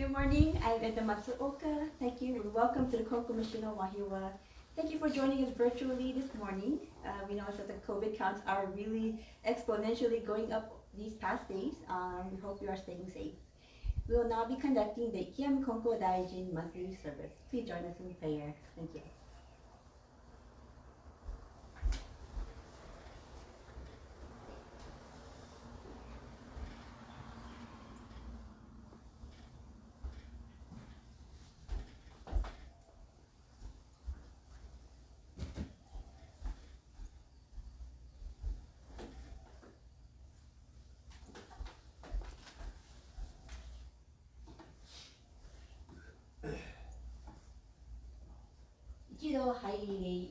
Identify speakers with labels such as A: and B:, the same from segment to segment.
A: Good morning, I'm Eda Matsuoka. Thank you and welcome to the Konko Machine of Wahiawa. Thank you for joining us virtually this morning. We know that the COVID counts are really exponentially going up these past days. We hope you are staying safe. We will now be conducting the Ikiyami Konko Daijin monthly service. Please join us in prayer. Thank you. Ichido hairei.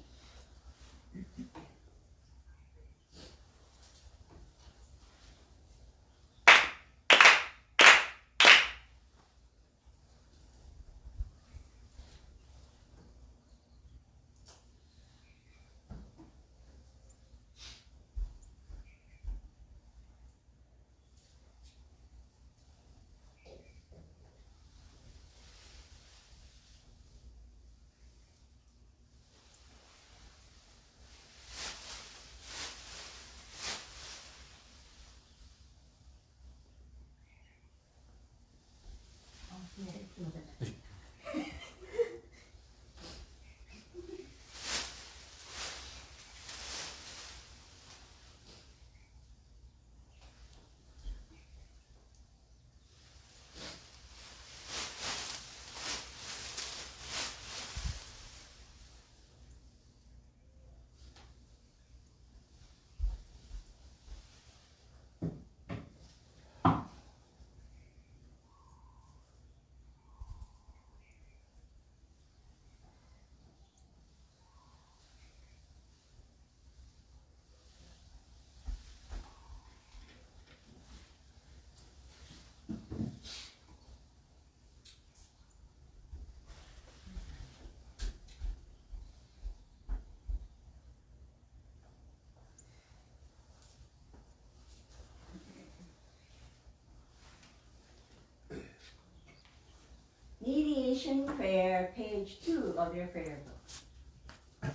A: Mediation Prayer, page 2 of your prayer book.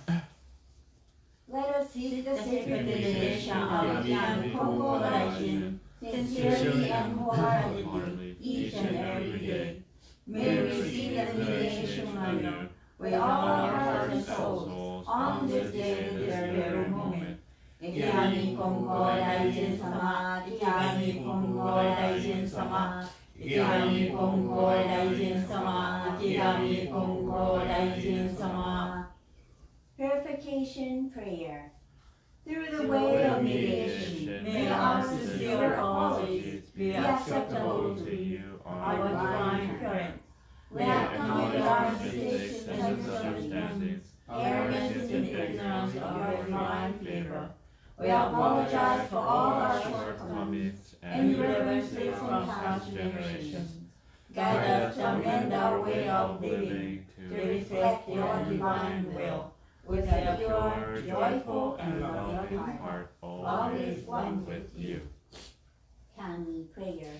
A: Let us seek the sacred mediation of Ikiyami Konko Daijin sincerely and wholeheartedly each and every day. May we receive the mediation of you with all our hearts and souls on this day, this very moment. Ikiyami Konko Daijin Sama, Ikiyami Konko Daijin Sama. Ikiyami Konko Daijin Sama, Ikiyami Konko Daijin Sama. Purification Prayer. Through the way of mediation, may our sincere apologies be acceptable to you, our divine parent. We acknowledge our mistakes and misunderstandings, arrogance and ignorance of your divine favor. We apologize for all our shortcomings and irreverences from past generations. Guide us to amend our way of living to reflect your divine will, with a pure, joyful, and loving heart, always one with you. Kami Prayer.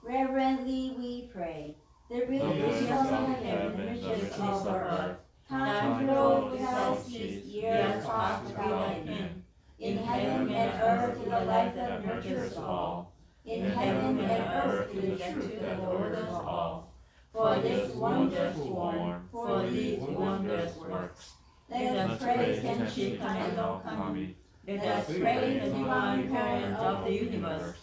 A: Reverently we pray. The rivers of heaven, the riches of the earth, time flow without cease, years pass without end. In heaven and earth to the life that nurtures all. In heaven and earth to the truth that orders all. For this wondrous form, for these wondrous works. Let us praise Kenshi Kaneno Kami. Let us praise the divine parent of the universe.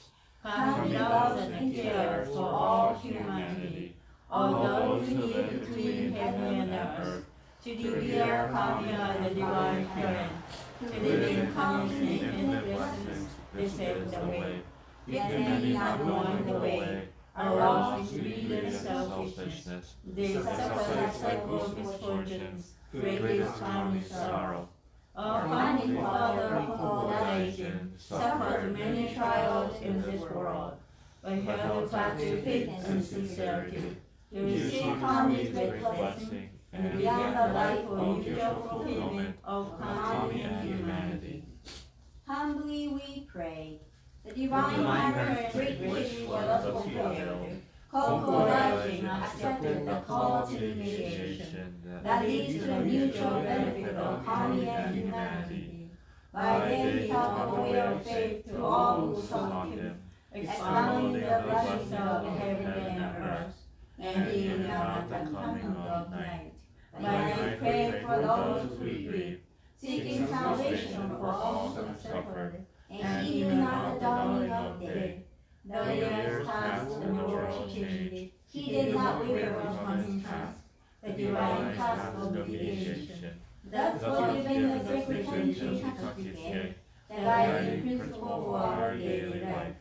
A: Kami loves and cares for all humanity. All those who live between heaven and earth. To thee our Kami, the divine parent. To live in Kami's infinite blessings, they pave the way. Yet many not knowing the way, are lost in greed and selfishness. They suffer the cycle of misfortunes, greatest Kami's sorrow. Our Founding Father of all Daijin suffered many trials in this world, but held fast to faith and sincerity. To receive Kami's great blessing and began the life of mutual fulfillment of Kami and humanity. Humbly we pray. The divine parent great wish was fulfilled. Konko Daijin accepted the call to mediation that leads to the mutual benefit of harmony and humanity. By day he taught the way of faith to all who sought him, expounding the blessings of heaven and earth, and healing out the coming of night. By night prayed for those who grieve, seeking salvation for all who suffered, and even at the dawning of day. The years passed and the world changed. He did not waver from his task, the divine task of mediation. Thus was given the sacred teaching certificate, the guiding principle for our daily life.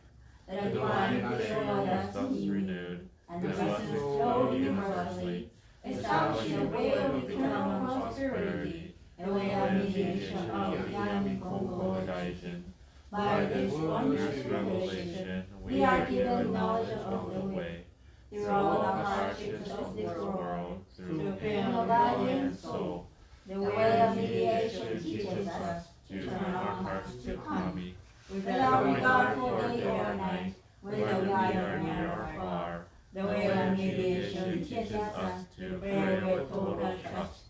A: The divine nature was thus renewed, and the blessings flowed universally, establishing a way of eternal prosperity, a way of mediation of Yami Konko Daijin. By this wondrous revelation, we are given knowledge of the way. Through all the hardships of this world, through pain of body and soul, the way of mediation teaches us to turn our hearts to Kami, without regard for day or night, whether we are near or far. The way of mediation teaches us to pray with total trust.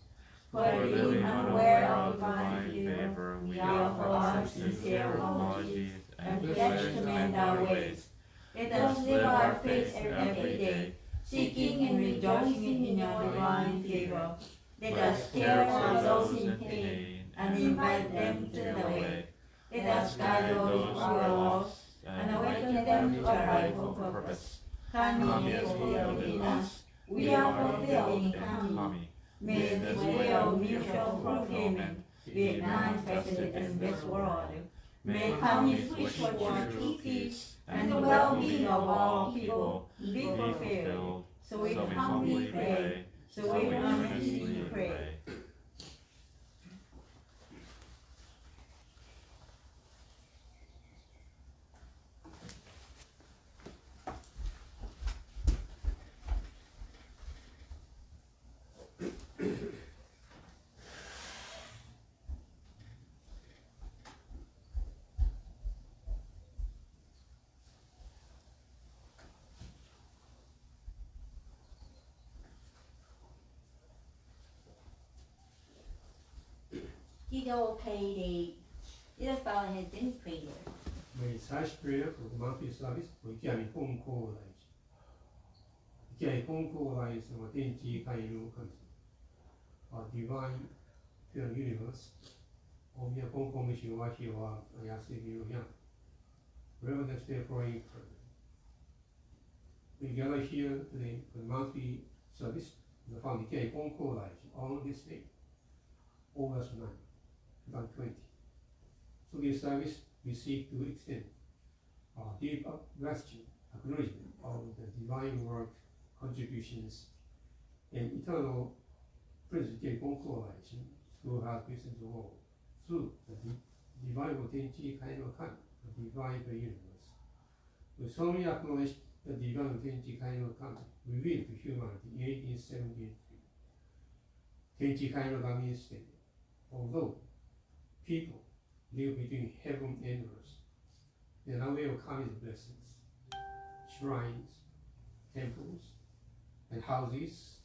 A: For being unaware of divine favor, we offer our sincere apologies and pledge to mend our ways. Let us live our faith every day, seeking and rejoicing in your divine favor. Let us care for those in pain and invite them to the way. Let us guide those who are lost and awaken them to a rightful purpose. Kami is fulfilled in us. We are fulfilled in Kami. May this way of mutual fulfillment be manifested in this world. May Kami's wish for true peace and the well-being of all people be fulfilled. So we humbly pray. So we earnestly pray. He's okay, he just following his didn't pray there.
B: May such prayer for the monthly service for Ikea Konko lies. Ikea Konko lies on Tenchi Kainu country, a divine pure universe. Omia Konko mission Wahiawa, Yasibi Yang. Reverend Stay praying prayer. We gather here today for the monthly service. The found Ikea Konko lies on this day, August 9, 2020. So this service we seek to extend our deep gratitude, acknowledgement of the divine work, contributions, and eternal Prince Konko who has visited the world through the divine Tenchi Kaino Kan, the divine universe. We solemnly acknowledge the divine Tenchi Kaino Kan revealed to humanity in 1873. Tenchi Kaino Kan means stated, although people live between heaven and earth, they are aware of Kami's blessings. Shrines, temples, and houses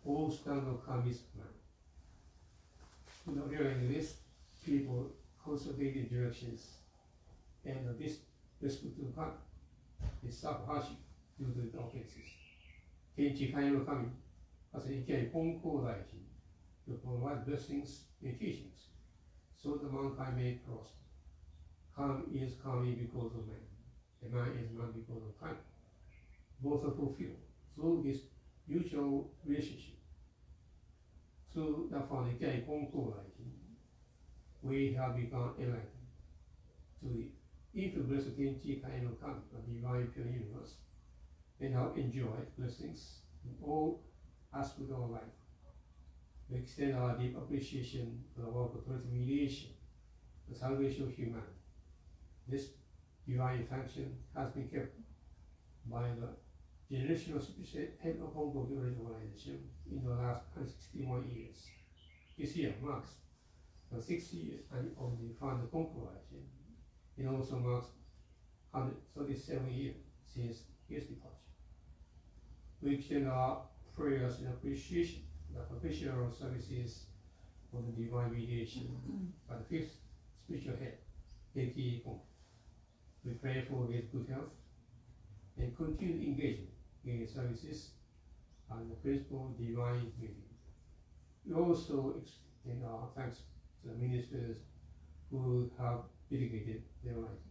B: all stand on Kami's plan. Without realizing this, people concentrated directions and this respect to Kami is suffer hardship due to the offenses. Tenchi Kaino Kami as an Ikea Konko Daijin to provide blessings and teachings so the mankind may prosper. Kami is Kami because of man, and man is man because of Kami. Both are fulfilled through this mutual relationship. Through the found Ikea Konko Daijin, we have become enlightened to the influence of Tenchi Kaino Kami, the divine pure universe, and have enjoyed blessings in all aspects of our life. We extend our deep appreciation for the work of mediation, the salvation of humanity. This divine function has been kept by the generational head of Konko Village Organization in the last 161 years. This year marks the 6th year of the founded Konko Organization. It also marks 137 years since his departure. We extend our prayers in appreciation the professional services of the divine mediation by the fifth spiritual head, Konko. We pray for his good health and continued engagement in his services and the principal divine meeting. We also extend our thanks to the ministers who have dedicated their life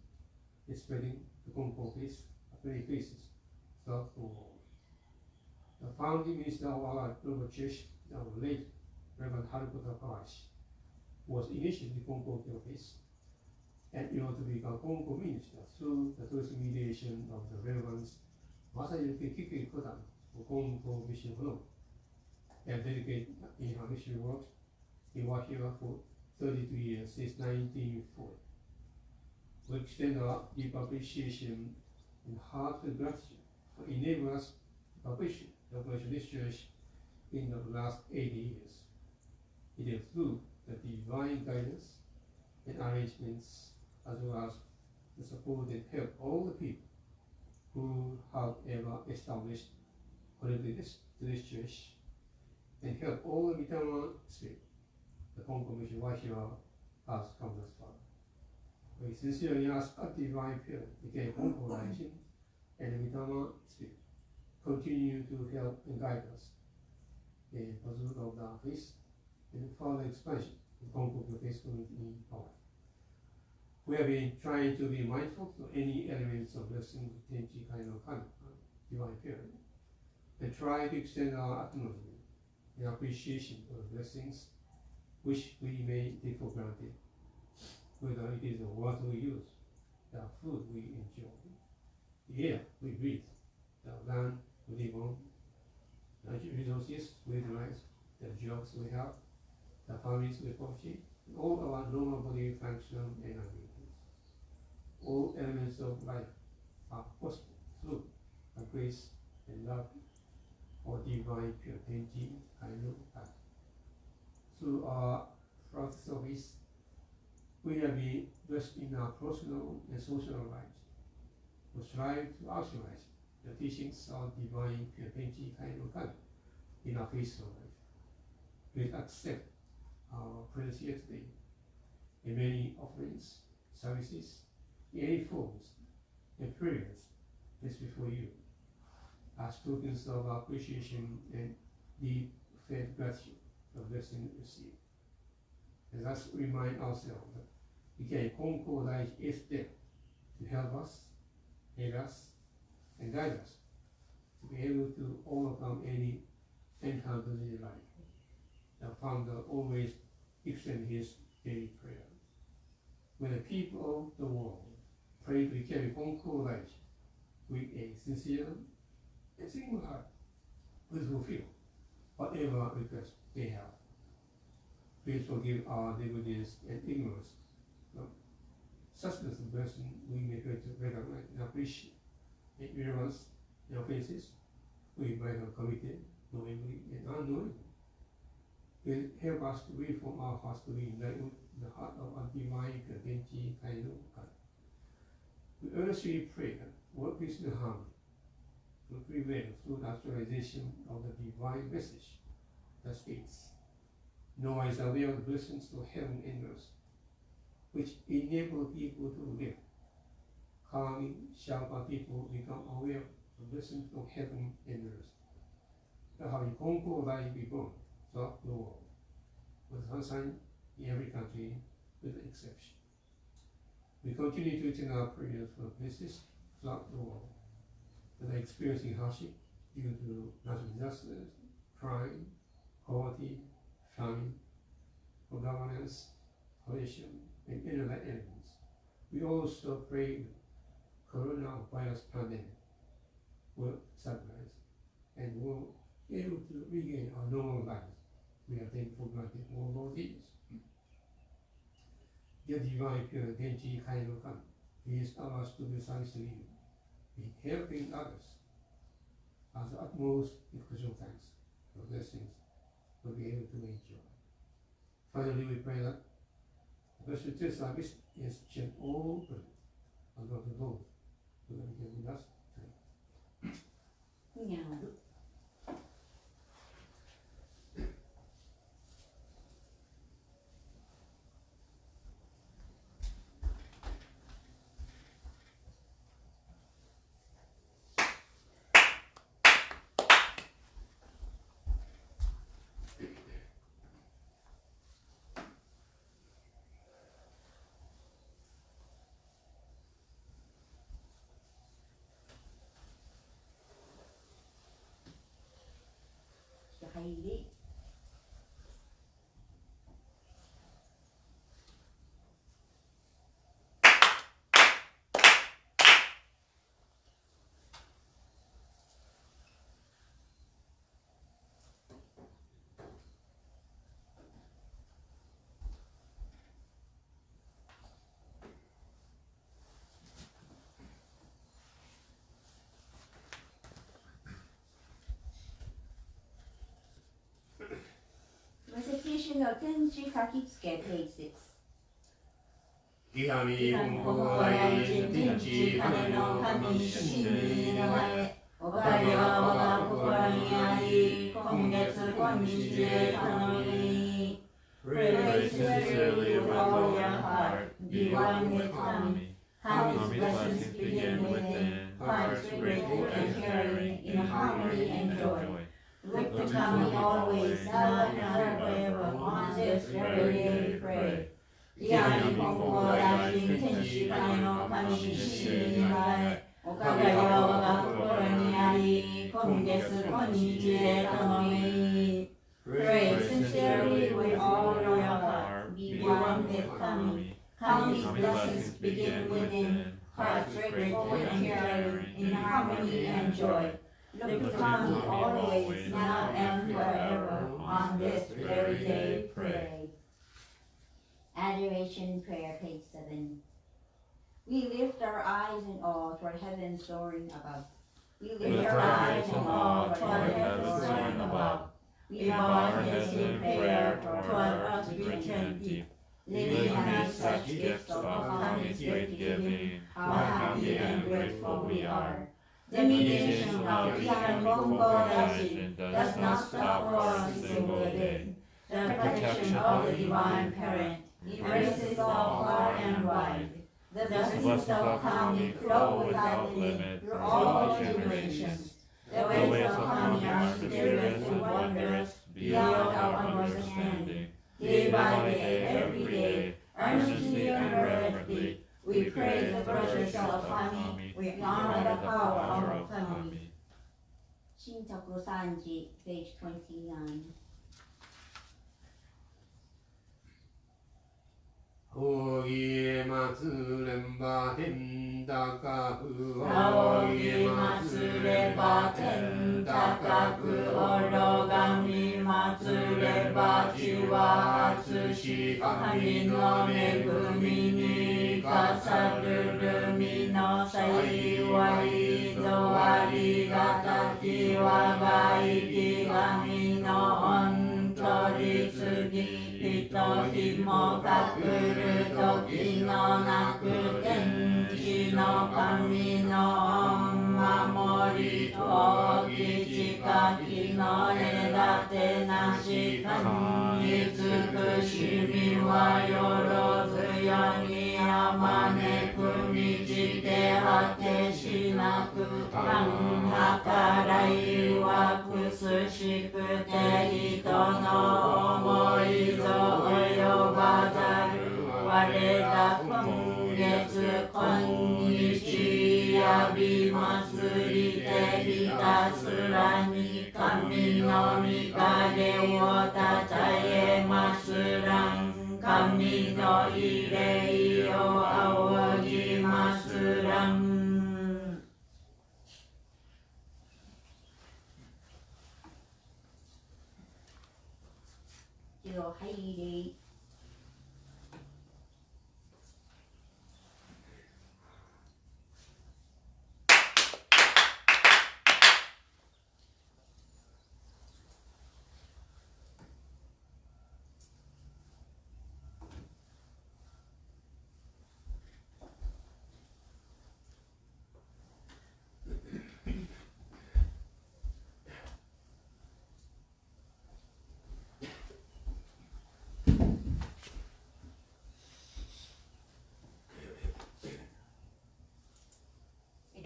B: in spreading the Konko faith at many places throughout the world. The founding minister of our global church, our late Reverend Hariputta Palash, was initially Konko faith, and in order to become Konko minister through the close mediation of the Reverend Masayuki Kiki Kodan for Konko Mission Home, and dedicated in her mission work in Wahiawa for 32 years since 1940. We extend our deep appreciation and heartfelt gratitude for enabling us to publish the operation of this church in the last 80 years. It is through the divine guidance and arrangements, as well as the support and help all the people who have ever established contributed to this church, and help all the eternal spirit. The Konko Mission Wahiawa has come thus far. We sincerely ask our divine parent, the Konko Rising, and the eternal spirit continue to help and guide us in pursuit of the faith and further expansion of Konko faith community in power. We have been trying to be mindful of any elements of blessing Tenchi Kaino Kami, divine parent, and try to extend our acknowledgement and appreciation for the blessings which we may take for granted, whether it is the water we use, the food we enjoy, the air we breathe, the land we live on, the resources we utilize, the jobs we have, the families we appreciate, and all our normal body function and abilities. All elements of life are possible through the grace and love or divine pure Tenchi Kaino Kami. Through our practice of this, we have been blessed in our personal and social lives. We strive to actualize the teachings of divine pure Tenchi Kaino Kami in our physical life. Please accept our prayers here today in many offerings, services, in any forms, and prayers placed before you as tokens of appreciation and deep faith gratitude for the blessing received. And thus remind ourselves that the Konko Light is there to help us, aid us, and guide us to be able to overcome any encounters in life. The founder always extends his daily prayer. When the people of the world pray to the Konko Light with a sincere and single heart, please fulfill whatever request they have. Please forgive our devotees and ignorance of sustenance of blessing we may fail to recognize and appreciate. In reverence and offenses we might have committed knowingly and unknowingly. Please help us to reform our hearts to be united with the heart of our divine Tenchi Kaino Kami. We earnestly pray that world peace and harmony will prevail through the actualization of the divine message that states, "No one is aware of the blessings of heaven and earth, which enable people to live. Calmly shall our people become aware of the blessings of heaven and earth." The having Konko Light be born throughout the world, with sunshine in every country with exception. We continue to extend our prayers for places throughout the world that are experiencing hardship due to natural disasters, crime, poverty, famine, for governance, pollution, and internet enemies. We also pray the coronavirus pandemic will stabilize and will be able to regain our normal lives we have taken for granted all those years. Dear divine pure Tenchi Kaino Kami, please allow us to be service to you in helping others as the utmost expression of thanks for blessings we'll be able to enjoy. Finally, we pray that the blessed church service is shed all good and God the Lord who will be with us today.
A: Yeah. 入り。Recitation の天地書き付け page 6。
B: イハミ本校大臣天地金の神神の前おかげは我が心にあり今月今日へ頼み Pray sincerely with all your heart be one with Kami Kami's blessings begin within hearts grateful and caring in harmony and joy Look to Kami always now and forever on this very day pray いや日本語大臣天使神の神神に前おかげは我が心にあり今月今日へ頼み Pray sincerely with all your heart be one with Kami Kami's blessings begin within hearts grateful and caring in harmony and joy Look to Kami always now and forever on this very day pray Adoration Prayer, page 7. We lift our eyes in awe toward heaven soaring above. We lift our eyes in awe toward heaven soaring above. We bow our heads in prayer toward us retentive. Living amid such gifts of Kami's great giving, how happy and grateful we are. The mediation of Ihan Konko Daishin does not stop for a single day. The protection of the Divine Parent embraces all far and wide. The blessings of Kami flow without limit through all generations. The ways of Kami are mysterious and wondrous beyond our understanding. Day by day, every day, earnestly and reverently, we praise the virtues of Kami. We honor the power of Kami. Shintoku Sanji, page 29. おぎまつれんば天高く
A: おぎまつれば天高くおろがみまつれば地は厚し神の恵みにかさるるみの幸いぞありがたき我が生き神の御取り次ひとひもかくる時のなく天地の神の守りとき近きの隔てなし神に尽くしみはよろずよにあまねく満ちて果てしなく計らいはくすしくて人の思いぞ及ばざる我が今月今日やび祭りてひたすらに神の御影をたたえますらん神の慰霊を仰ぎますらん一度入り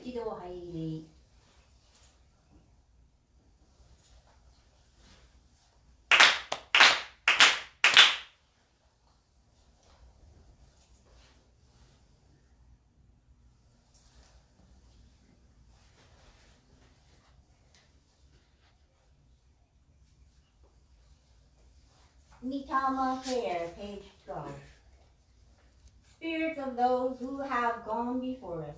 A: 一度入り Mitama prayer, page 12. Spirits of those who have gone before us,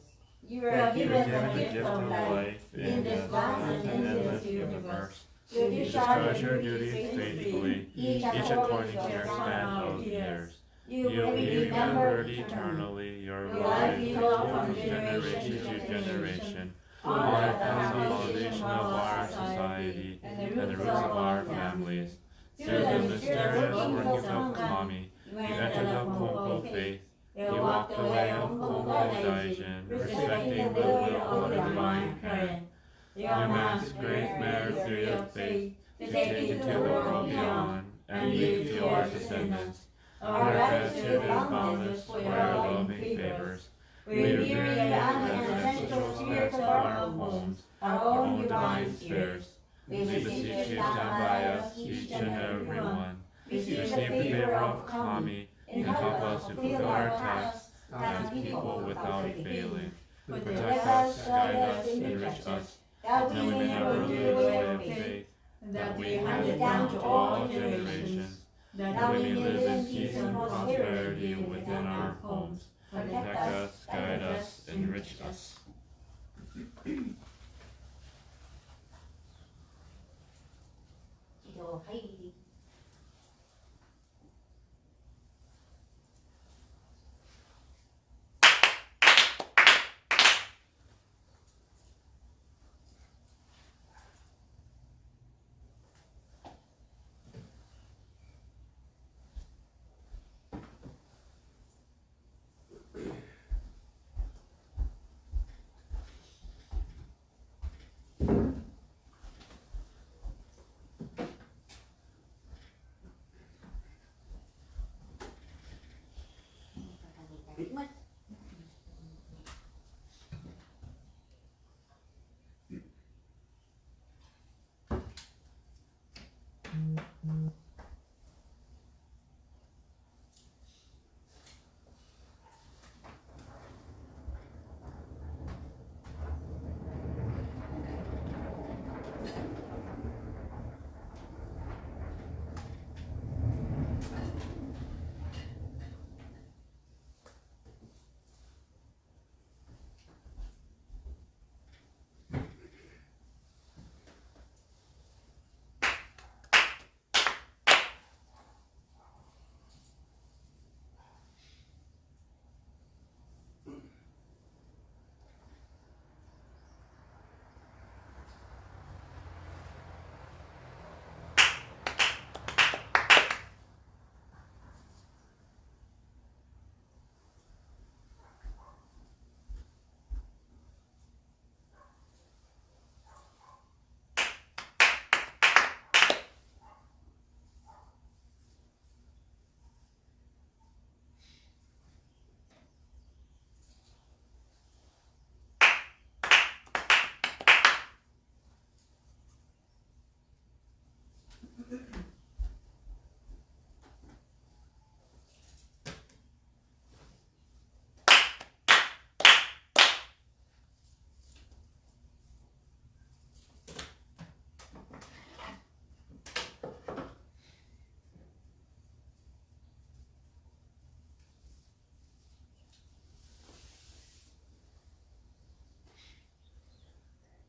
A: you are given the gift of life in this vast and endless universe. You discharge your duties faithfully, each according to your span of years. You remembered eternally your life you taught from generation to generation. Honor as the foundation of our society and the roots of our families. Through the mysterious workings of Kami, you entered the Konko faith. You walked the way of Konko Daijin, respecting the will of the Divine Parent. You amassed great merit through your faith to take it to the world beyond and leave to our descendants. Our gratitude is boundless for your loving favors. We revere you as the ancestral spirits of our homes, our own divine spirits. We beseech you to stand by us, each and every one. Receive the favor of Kami and help us to fulfill our tasks as people without failing. Protect us, guide us, enrich us, that we may never lose the way of faith, that we hand it down to all generations, that we may live in peace and prosperity within our homes. Protect us, guide us, enrich us.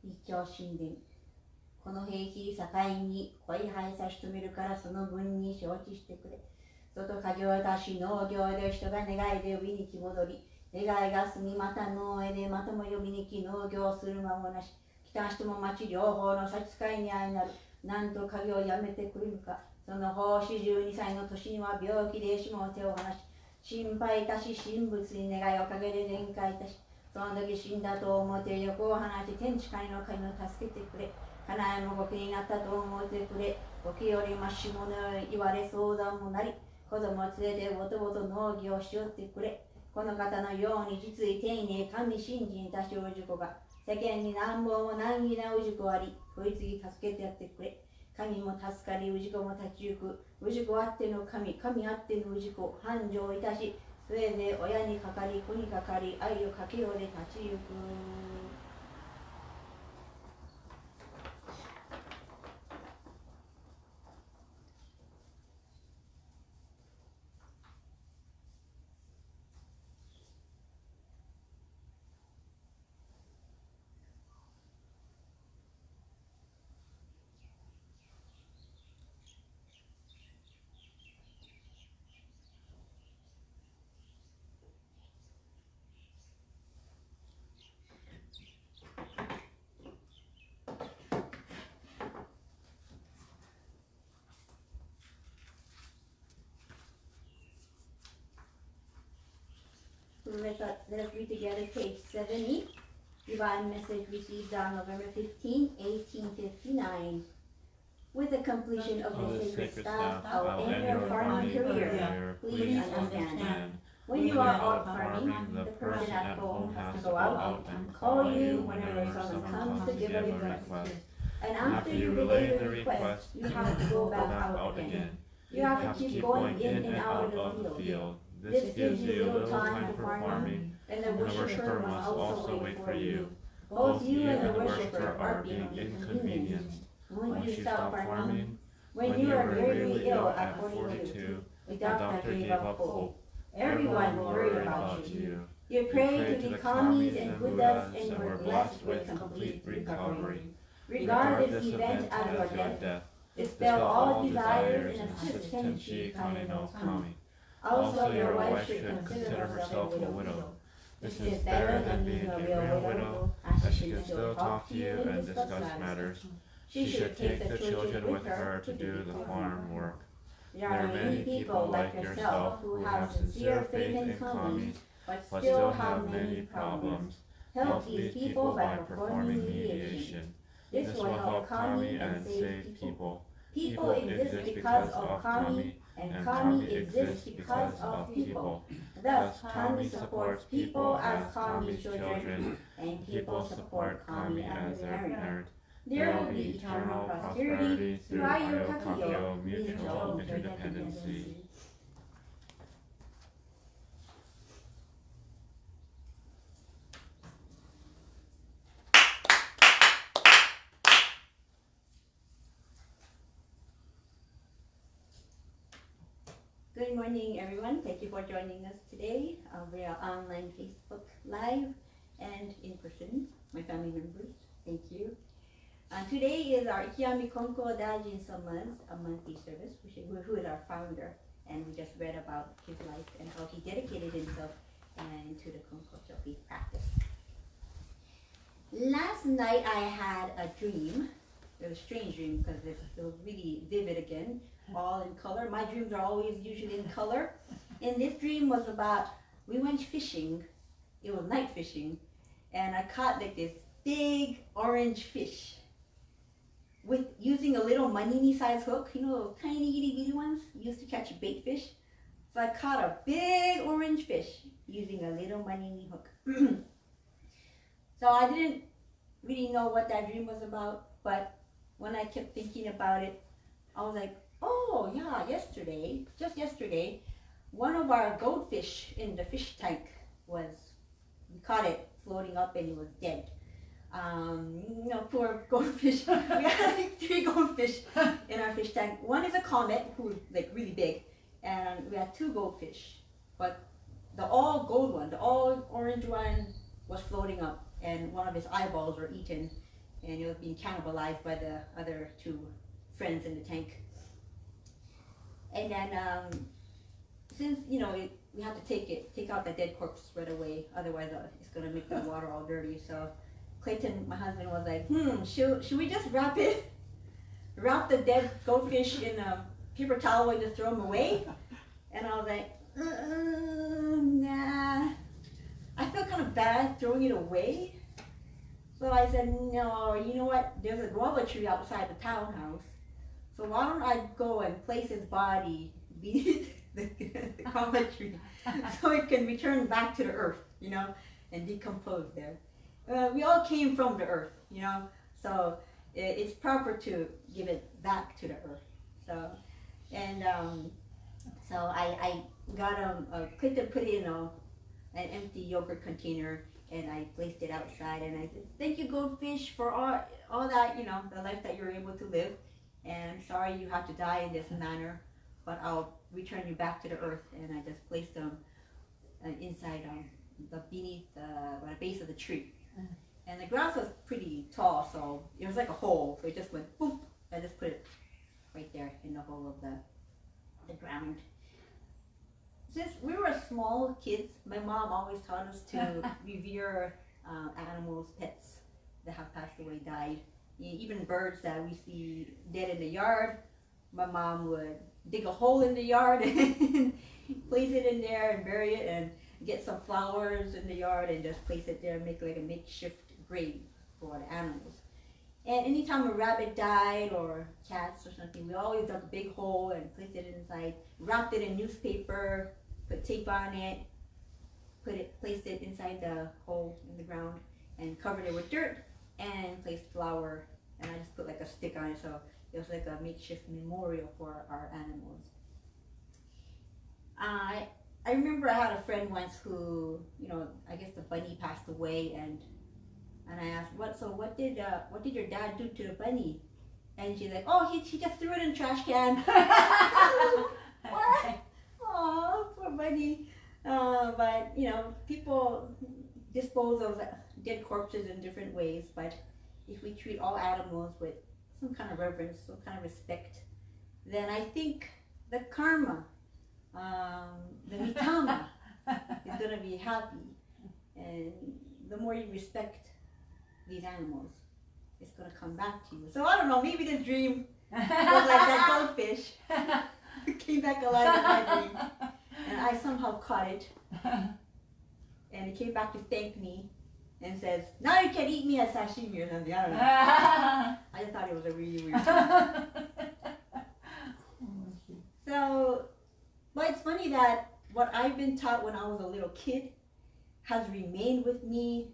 A: 一朝神殿。この兵器境に恋配差し止めるからその分に承知してくれ。外家業たし農業で人が願いで海に来戻り、願いが過ぎまた農へでまたも呼びに来農業する間もなし。来た人も町両方の差し支えに相なる。なんと家業やめてくれるか。その方42歳の年には病気でしも手を離し、心配いたし神仏に願いおかげで念解いたし、その時死んだと思って横を放ち天地界の神を助けてくれ。家内もご気になったと思ってくれ。ご気よりましもの言われ相談もなり、子供連れてぼとぼと農業しよってくれ。この方のように実意丁寧神信心いたしおじこが世間に何本も難儀な氏子あり、こいつに助けてやってくれ。神も助かり、氏子も立ち行く。氏子あっての神、神あっての氏子、繁盛いたし、それで親にかかり、子にかかり、愛をかけようで立ち行く。let us read together page 70. Divine message received on November 15, 1859. With the completion of the sacred staff, I'll end your farming career. Please understand. When you are out farming, the person at home has to go out and call you whenever someone comes to give a request. And after you relay the request, you have to go back out again. You have to keep going in and out of the field. This gives you little time for farming, and the worshiper must also wait for you. Both you and the worshiper are being inconvenienced. When you stop farming, when you are very ill at 42, the doctor gave up hope. Everyone worried about you. You prayed to the kamis and buddhas and were blessed with complete recovery. Regard this event as your death. Dispel all desires and assist Tenchi Kami no Kami. Also, your wife should consider herself a widow. This is better than being a real widow, as she can still talk to you and discuss matters. She should take the children with her to do the farm work. There are many people like yourself who have sincere faith in Kami, but still have many problems. Help these people by performing mediation. This will help Kami and save people. People exist because of Kami, and Kami exists because of people. Thus, Kami supports people as Kami's children, and people support Kami as their parent. There will be eternal prosperity through Ayokakyo mutual interdependency. Good morning, everyone. Thank you for joining us today. We are online Facebook Live and in person, my family members. Thank you. Today is our Ikiyami Konko Dajin Sama's monthly service, who is our founder, and we just read about his life and how he dedicated himself to the Konko Chopi practice. Last night I had a dream. It was a strange dream because it was really vivid again, all in color. My dreams are always usually in color. And this dream was about, we went fishing. It was night fishing, and I caught like this big orange fish with using a little manini size hook, you know, tiny itty bitty ones used to catch bait fish. So I caught a big orange fish using a little manini hook. So I didn't really know what that dream was about, but when I kept thinking about it, I was like, oh yeah, just yesterday, one of our goldfish in the fish tank we caught it floating up and it was dead. Poor goldfish. We had like 3 goldfish in our fish tank. One is a comet who's like really big, and we had 2 goldfish. But the all gold one, the all orange one was floating up, and one of his eyeballs were eaten, and it was being cannibalized by the other 2 friends in the tank. And then since we have to take out the dead corpse right away, otherwise it's gonna make the water all dirty. So Clayton, my husband, was like, should we just wrap the dead goldfish in a paper towel and just throw them away? And I was like, nah. I felt kind of bad throwing it away. So I said, no, you know what? There's a guava tree outside the townhouse. So why don't I go and place his body beneath the guava tree so it can return back to the earth, and decompose there. We all came from the earth, so it's proper to give it back to the earth. So, and so I got Clinton put it in an empty yogurt container, and I placed it outside, and I said, thank you, goldfish, for all that, the life that you're able to live, and sorry you have to die in this manner, but I'll return you back to the earth. And I just placed them inside beneath the base of the tree. And the grass was pretty tall, so it was like a hole. So it just went boop. I just put it right there in the hole of the ground. Since we were small kids, my mom always taught us to revere animals, pets that have passed away, died. Even birds that we see dead in the yard, my mom would dig a hole in the yard and place it in there and bury it. get some flowers in the yard and just place it there, make like a makeshift grave for the animals. And anytime a rabbit died or cats or something, we always dug a big hole and placed it inside, wrapped it in newspaper, put tape on it, placed it inside the hole in the ground, and covered it with dirt, and placed flour, and I just put like a stick on it, so it was like a makeshift memorial for our animals. I remember I had a friend once who, I guess the bunny passed away, and I asked, what did your dad do to the bunny? And she's like, oh, he just threw it in the trash can. What? Oh, poor bunny. But people dispose of dead corpses in different ways, but if we treat all animals with some kind of reverence, some kind of respect, then I think the karma, the mitama, is going to be happy. And the more you respect these animals, it's going to come back to you. So I don't know, maybe this dream was like that goldfish. It came back alive in my dream. And I somehow caught it. And it came back to thank me and says, now you can eat me as sashimi or something. I don't know. I just thought it was a really weird dream. So, but it's funny that what I've been taught when I was a little kid has remained with me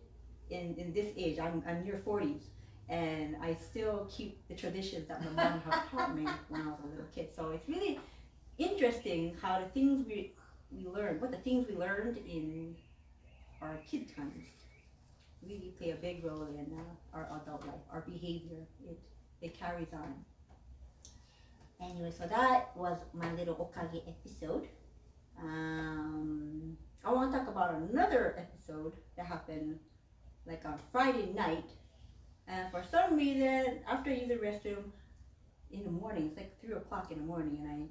A: in this age. I'm near 40s, and I still keep the traditions that my mom had taught me when I was a little kid. So it's really interesting how the things we learned, what the things we learned in our kid times really play a big role in our adult life, our behavior. It carries on. Anyway, so that was my little Okage episode. I want to talk about another episode that happened like on Friday night. And for some reason, after I used the restroom in the morning, it's like 3 o'clock in the morning, and I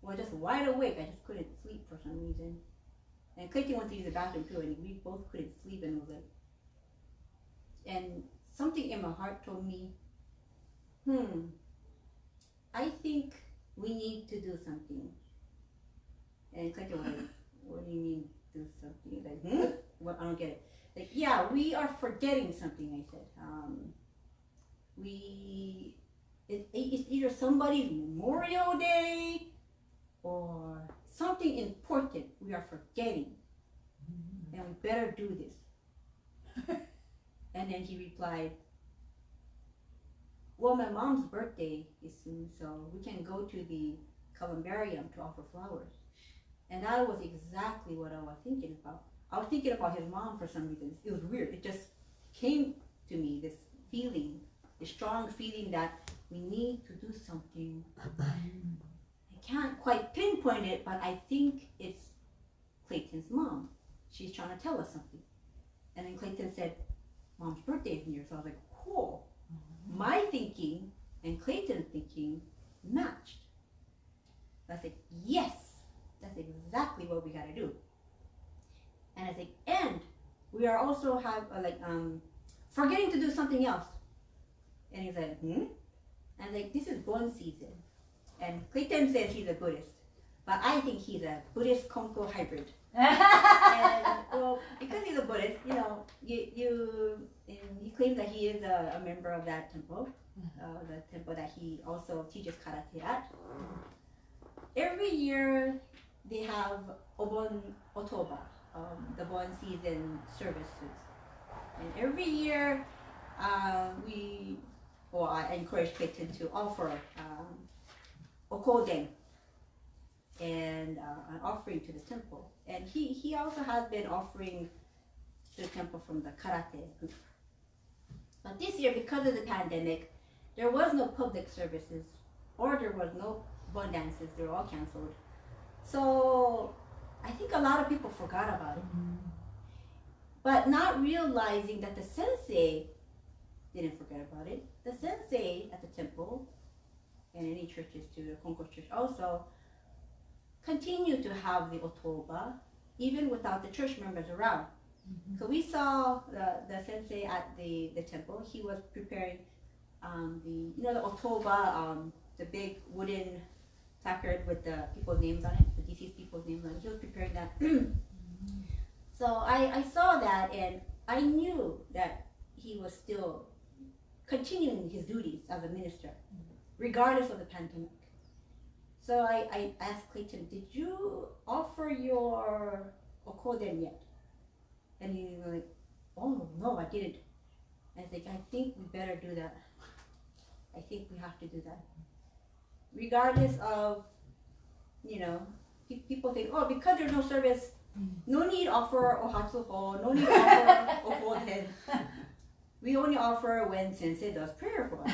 A: was just wide awake. I just couldn't sleep for some reason. And Clayton went to use the bathroom too, and we both couldn't sleep, and was like, and something in my heart told me, I think we need to do something. And Clayton was like, what do you mean do something? Like, Well, I don't get it. Like, yeah, we are forgetting something, I said. It's either somebody's Memorial Day or something important we are forgetting. And we better do this. And then he replied, well, my mom's birthday is soon, so we can go to the columbarium to offer flowers. And that was exactly what I was thinking about. I was thinking about his mom for some reason. It was weird. It just came to me, this feeling, this strong feeling that we need to do something. I can't quite pinpoint it, but I think it's Clayton's mom. She's trying to tell us something. And then Clayton said, Mom's birthday is near. So I was like, cool. My thinking and Clayton's thinking matched. I was like, yes, that's exactly what we gotta do. And I was like, and we are also forgetting to do something else. And he's like, And like, this is Bon season. And Clayton says he's a Buddhist, but I think he's a Buddhist Konko hybrid. And well, because he's a Buddhist, he claims that he is a member of that temple, the temple that he also teaches karate at. Every year they have Obon Otoba, the Bon season services, and every year I encourage Clayton to offer okoden and an offering to the temple. And he also has been offering to the temple from the karate group. But this year, because of the pandemic, there was no public services, or there was no bon dances. They were all canceled. So I think a lot of people forgot about it. But not realizing that the sensei didn't forget about it. The sensei at the temple, and any churches too, the Konko church also, continue to have the otoba even without the church members around. So we saw the sensei at the temple. He was preparing the otoba, the big wooden placard with the people's names on it, the deceased people's names on it. He was preparing that So I saw that, and I knew that he was still continuing his duties as a minister, regardless of the pandemic. So I asked Clayton, did you offer your okoden yet? And he was like, oh no, I didn't. I was like, I think we better do that. I think we have to do that. Regardless of, people think, oh, because there's no service, no need offer ohatsuho, no need offer okoden. We only offer when Sensei does prayer for us.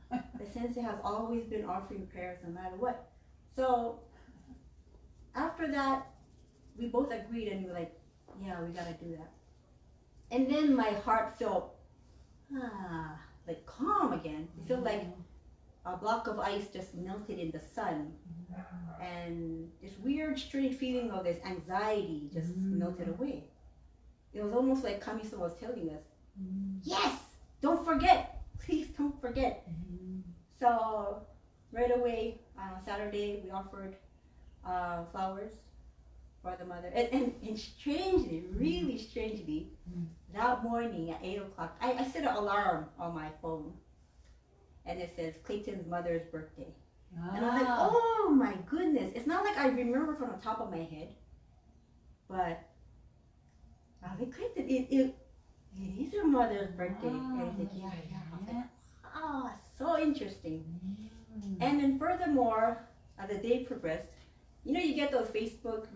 A: But the Sensei has always been offering prayers no matter what. So after that, we both agreed and we were like, yeah, we gotta do that. And then my heart felt like calm again. It felt like a block of ice just melted in the sun. And this weird, strange feeling of this anxiety just melted away. It was almost like Kami-sama was telling us, yes, don't forget, please don't forget. So right away on Saturday we offered flowers for the mother, and strangely, really strangely, that morning at 8 o'clock I set an alarm on my phone, and it says Clayton's mother's birthday. And I was like, oh my goodness, it's not like I remember from the top of my head, but I was like, Clayton, it is your mother's birthday. And he's like, yeah. I was like, oh, so interesting. And then furthermore, as the day progressed, you get those Facebook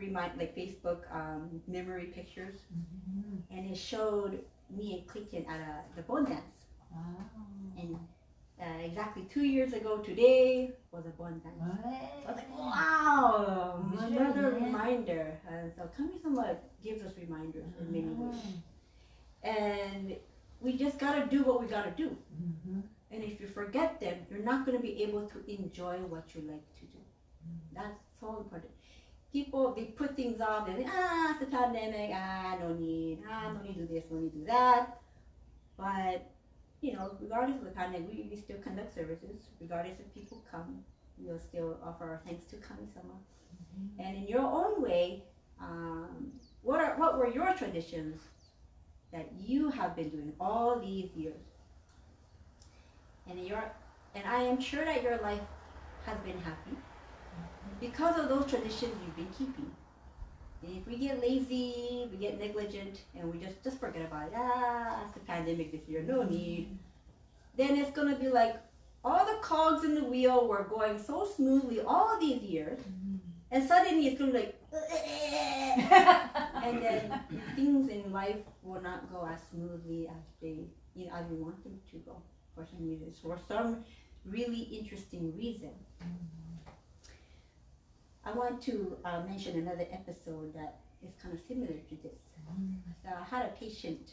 A: memory pictures, and it showed me and Clayton at the bone dance. And exactly 2 years ago today was a bone dance. So I was like, wow, another reminder. And so Kami-sama gives us reminders in many ways. And we just gotta do what we gotta do. And if you forget them, you're not gonna be able to enjoy what you like to do. That's so important. People, they put things off, and it's the pandemic, no need to do this, no need to do that. But, regardless of the pandemic, we still conduct services. Regardless if people come, we'll still offer our thanks to Kami-sama. And in your own way, what were your traditions that you have been doing all these years? And I am sure that your life has been happy because of those traditions you've been keeping. And if we get lazy, we get negligent, and we just forget about it, it's the pandemic this year, no need, then it's gonna be like all the cogs in the wheel were going so smoothly all these years, and suddenly it's gonna be like, and then things in life will not go as smoothly as as we want them to go for some reason, for some really interesting reason. I want to mention another episode that is kind of similar to this. So I had a patient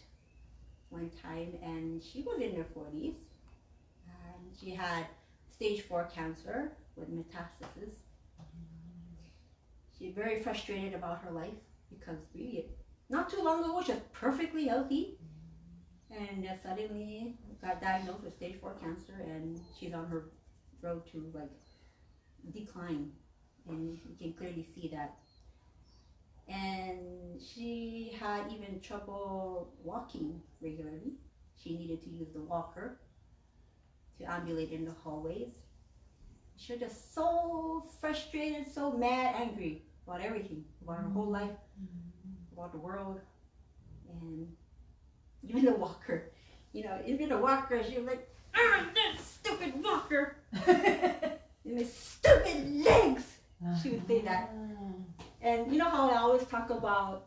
A: one time, and she was in her 40s, and she had stage 4 cancer with metastasis. She's very frustrated about her life because really, not too long ago, she was perfectly healthy, and suddenly got diagnosed with stage 4 cancer, and she's on her road to decline. And you can clearly see that. And she had even trouble walking regularly. She needed to use the walker to ambulate in the hallways. She was just so frustrated, so mad, angry about everything, about her whole life, about the world, and even the walker. Even the walker, she was like, that stupid walker, and his stupid legs. She would say that. And you know how I always talk about,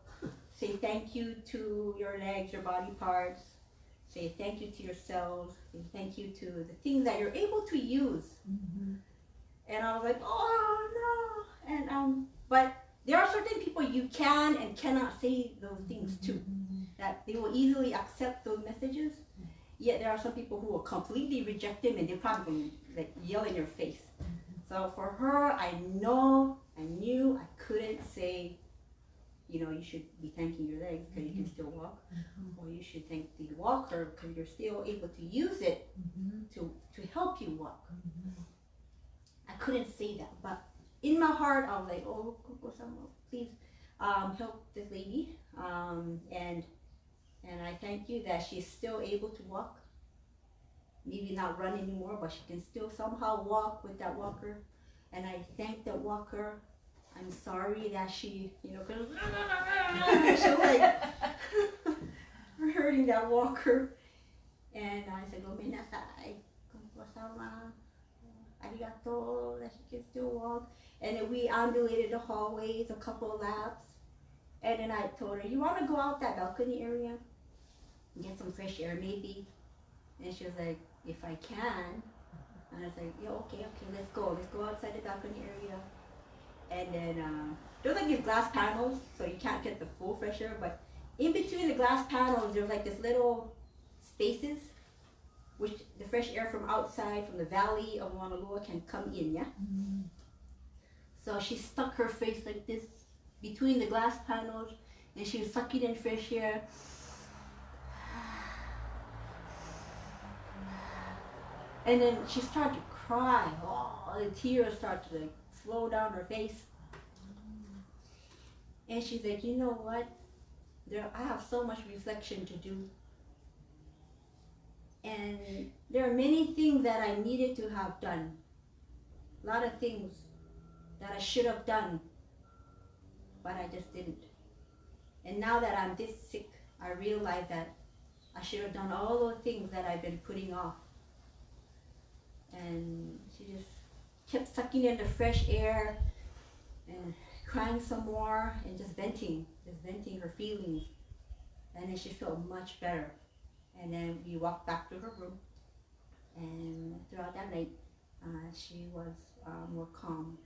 A: say thank you to your legs, your body parts, say thank you to your cells, say thank you to the things that you're able to use. And I was like, oh no. And but there are certain people you can and cannot say those things to, that they will easily accept those messages. Yet there are some people who will completely reject them, and they're probably yell in your face. So for her, I knew I couldn't say, you should be thanking your legs because you can still walk, or you should thank the walker because you're still able to use it to help you walk. I couldn't say that, but in my heart, I was like, oh, Konko-sama, please, help this lady, and I thank you that she's still able to walk. Maybe not run anymore, but she can still somehow walk with that walker. And I thank the walker. I'm sorry that she, you know, she was like hurting that walker. And I said, "Gomenasai, konko-sama, arigato," that she can still walk. And then we ambulated the hallways a couple of laps. And then I told her, "You want to go out that balcony area and get some fresh air, maybe?" And she was like, "If I can." And I was like, "Yeah, okay, let's go outside the balcony area." And then there's like these glass panels, so you can't get the full fresh air, but in between the glass panels, there's like this little spaces, which the fresh air from outside, from the valley of Mauna Loa can come in, yeah? Mm-hmm. So she stuck her face like this between the glass panels, and she was sucking in fresh air. And then she started to cry. Oh, the tears started to like flow down her face. And she's like, "You know what? I have so much reflection to do. And there are many things that I needed to have done. A lot of things that I should have done, but I just didn't. And now that I'm this sick, I realize that I should have done all those things that I've been putting off." And she just kept sucking in the fresh air and crying some more and just venting her feelings. And then she felt much better. And then we walked back to her room, and throughout that night, she was more calm.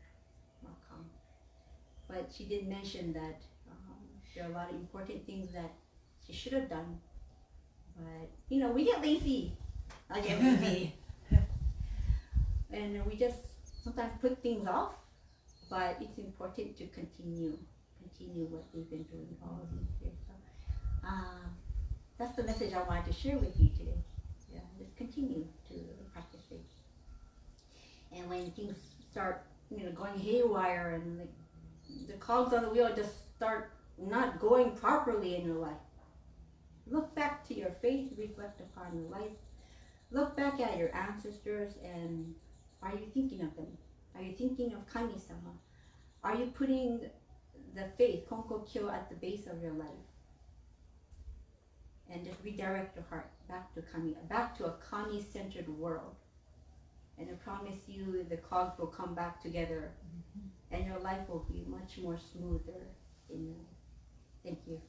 A: But she did mention that there are a lot of important things that she should have done. But, you know, we get lazy. I get lazy. And we just sometimes put things off, but it's important to continue what we've been doing all of these years. So, that's the message I wanted to share with you today. Yeah, just continue to practice it. And when things start, you know, going haywire and like the cogs on the wheel just start not going properly in your life, look back to your faith, reflect upon your life, look back at your ancestors, and are you thinking of them? Are you thinking of Kami-sama? Are you putting the faith, Konko Kyo, at the base of your life? And just redirect your heart back to Kami, back to a Kami-centered world. And I promise you the cogs will come back together, and your life will be much more smoother. Thank you.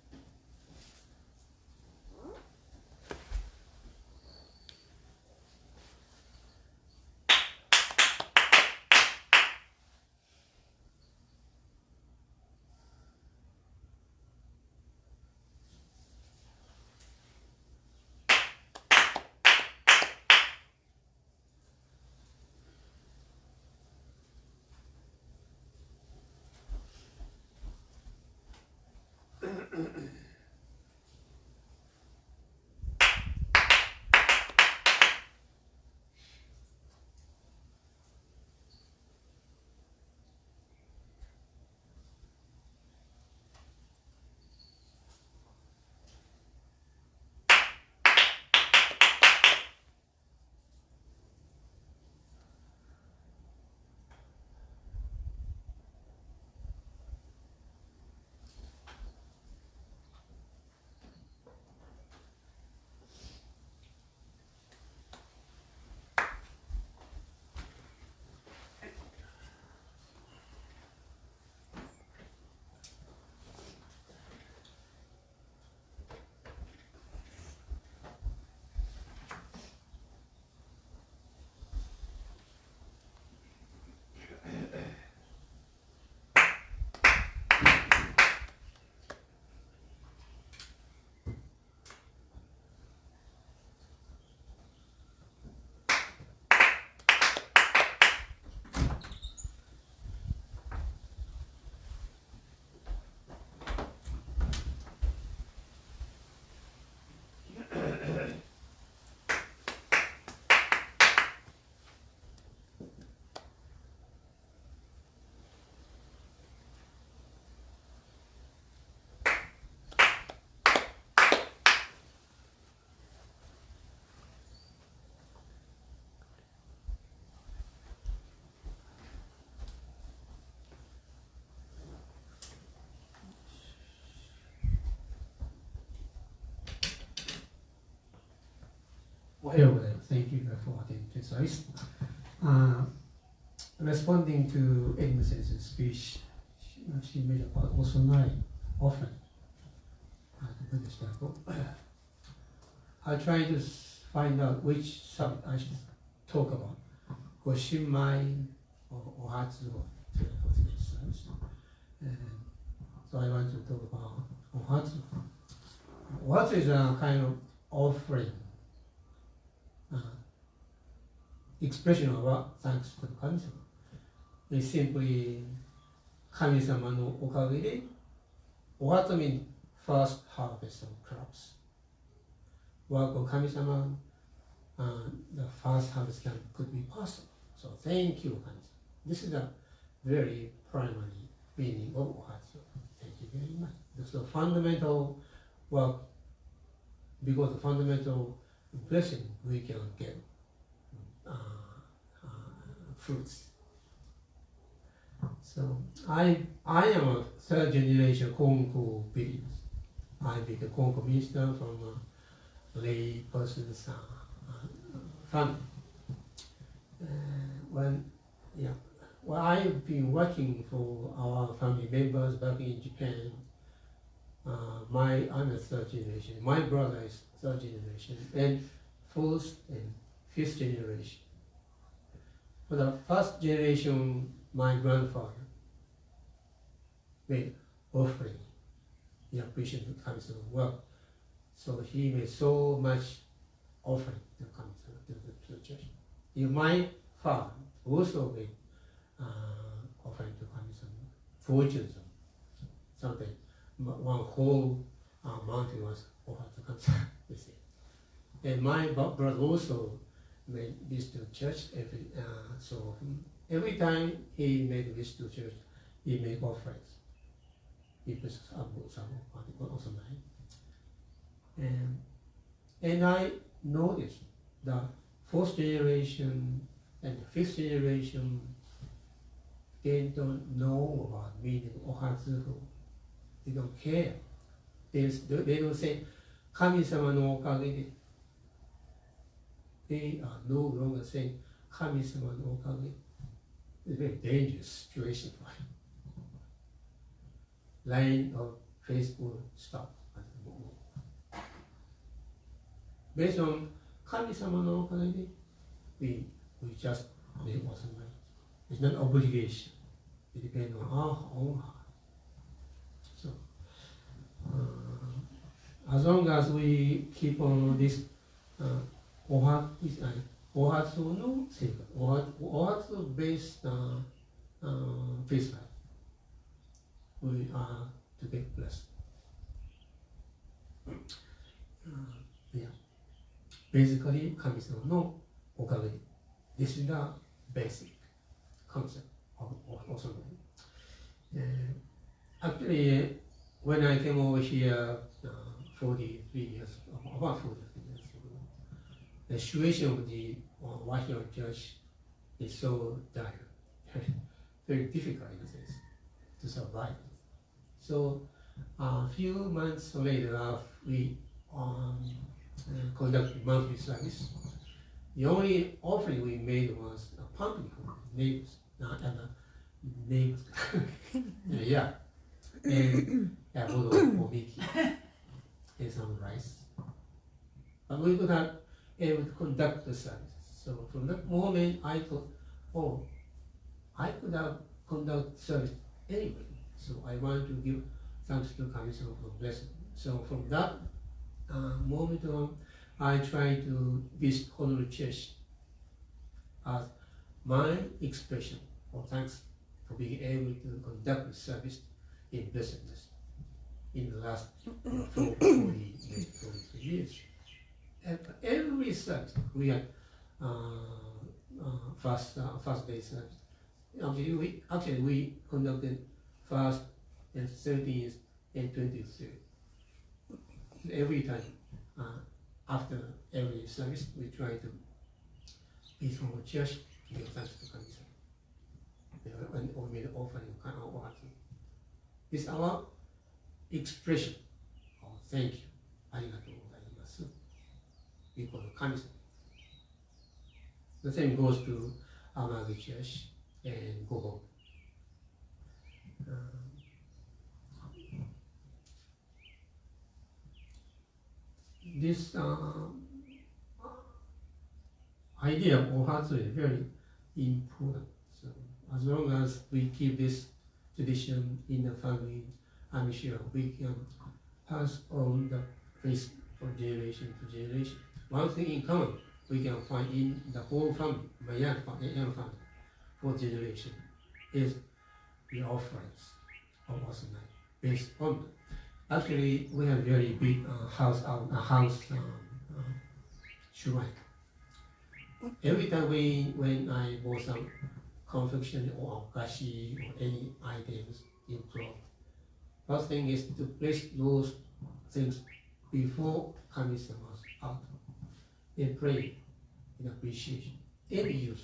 B: Wahiawa, thank you for attending the service. Responding to Edmund's speech, she made about also night often to Buddhist temple. I try to find out which subject I should talk about. Goshimai or Hatsu for today's service. So I want to talk about Ohatsu. Ohatsu is a kind of offering, expression of our thanks to the Kami-sama. It's simply Kami-sama no okage de. Ohatsu means first harvest of crops. Work of Kami-sama, the first harvest could be possible. So thank you, Kami-sama. This is the very primary meaning of Ohatsu. Thank you very much. This is the fundamental work, because the fundamental blessing we can get fruits. So I am a third generation Konko believer. I became a Konko minister from a lay person's family. Well, I've been working for our family members back in Japan. I'm a third generation. My brother is third generation, and fourth and fifth generation. For the first generation, my grandfather made offering in appreciation of Kami-sama work. So he made so much offering to Kami-sama, to the church. My father also made offering to Kami-sama, fortunes, something. One whole mountain was offered to Kami-sama. And my brother also made this to church every time he made this to church, he made offerings. He was also made. And I noticed that fourth generation and fifth generation, they don't know about meaning of Ohatsu. They don't care. They don't say, Kami-sama no okage de. They are no longer saying, Kami-sama no okage. It's a very dangerous situation for him. Line of faith will stop at the moment. Based on Kami-sama no okage de, we just make what's right. It's not an obligation. It depends on our own heart. So, as long as we keep on this Ohatsu no seikatsu, Ohatsu based peace life, we are to get blessed. Basically, Kami-sama no okage. This is the basic concept of Osama. Actually, when I came over here 43 years, about 43 years ago, the situation of the Wahiawa church is so dire, very difficult in a sense to survive. So a few months later, we conducted monthly service. The only offering we made was a pumpkin for neighbors, neighbors. Yeah. And a bottle of omiki and some rice. But we could not able to conduct the service. So from that moment, I thought, I could have conducted service anyway. So I wanted to give thanks to Kami-sama for blessing. So from that moment on, I tried to visit Honolulu Church as my expression of thanks for being able to conduct the service in blessedness in the last 43 years. Every service we had first day service. Actually we conducted first and 13th and 23rd. Every time after every service we try to be from the church to give thanks to Kami-sama. And we made an offering of Ohatsu. This is our expression of thank you. ありがとうございます。because of Kami-sama. The same goes to Amagi Church and Goho. This idea of ohatsu is very important. So as long as we keep this tradition in the family, I'm sure we can pass on the faith from generation to generation. One thing in common we can find in the whole family, my young family, for generation, is the offerings of Osman based on. Actually, we have very big house shrine. Every time when I bought some confection or okashi or any items in cloth, first thing is to place those things before Kami-sama's out and pray in appreciation and use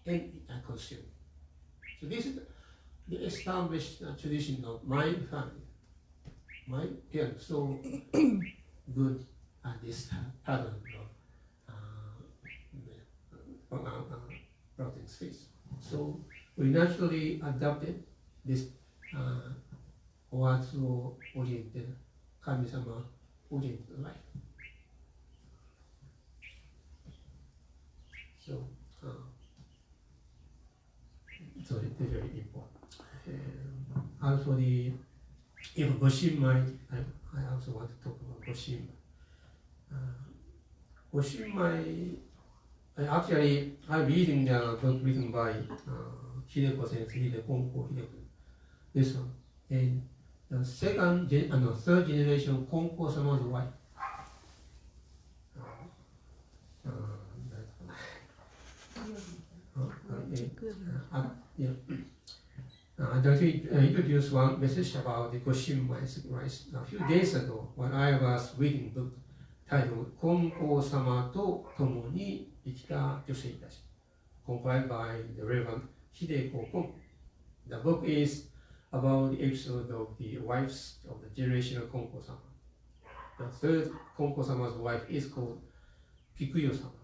B: it and consume it. So this is the established tradition of my family. My parents so good at this pattern of routing space. So we naturally adopted this Oatsu oriented, Kami-sama oriented life. So, so it's very important. As for the Goshinmai, I also want to talk about Goshinmai. Goshinmai, actually, I'm reading the book written by Hideko Sensei, Konko Hideko, this one. And the third generation Konko-sama's wife. I'd like to introduce one message about the Goshinmai sacrifice. A few days ago, when I was reading book titled Konko-sama to Tomo ni Ikita Yosei Tachi, compiled by the Reverend Hideko Konko. The book is about the episode of the wives of the generation of Konko-sama. The third Konko-sama's wife is called Kikuyo-sama.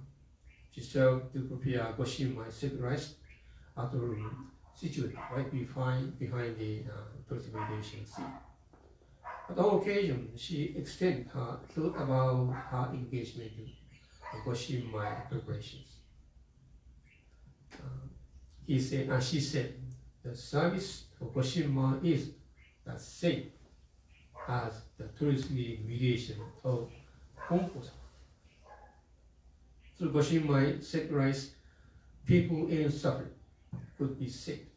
B: She served to prepare Goshinmai sacrifice at a room situated right behind the purification sea. But on occasion, she extended her thought about her engagement in Goshinmai preparations. She said, the service for Goshinmai is the same as the truthful relation of Konko-sama. Through Goshinmai sacrifice, people in suffering could be saved.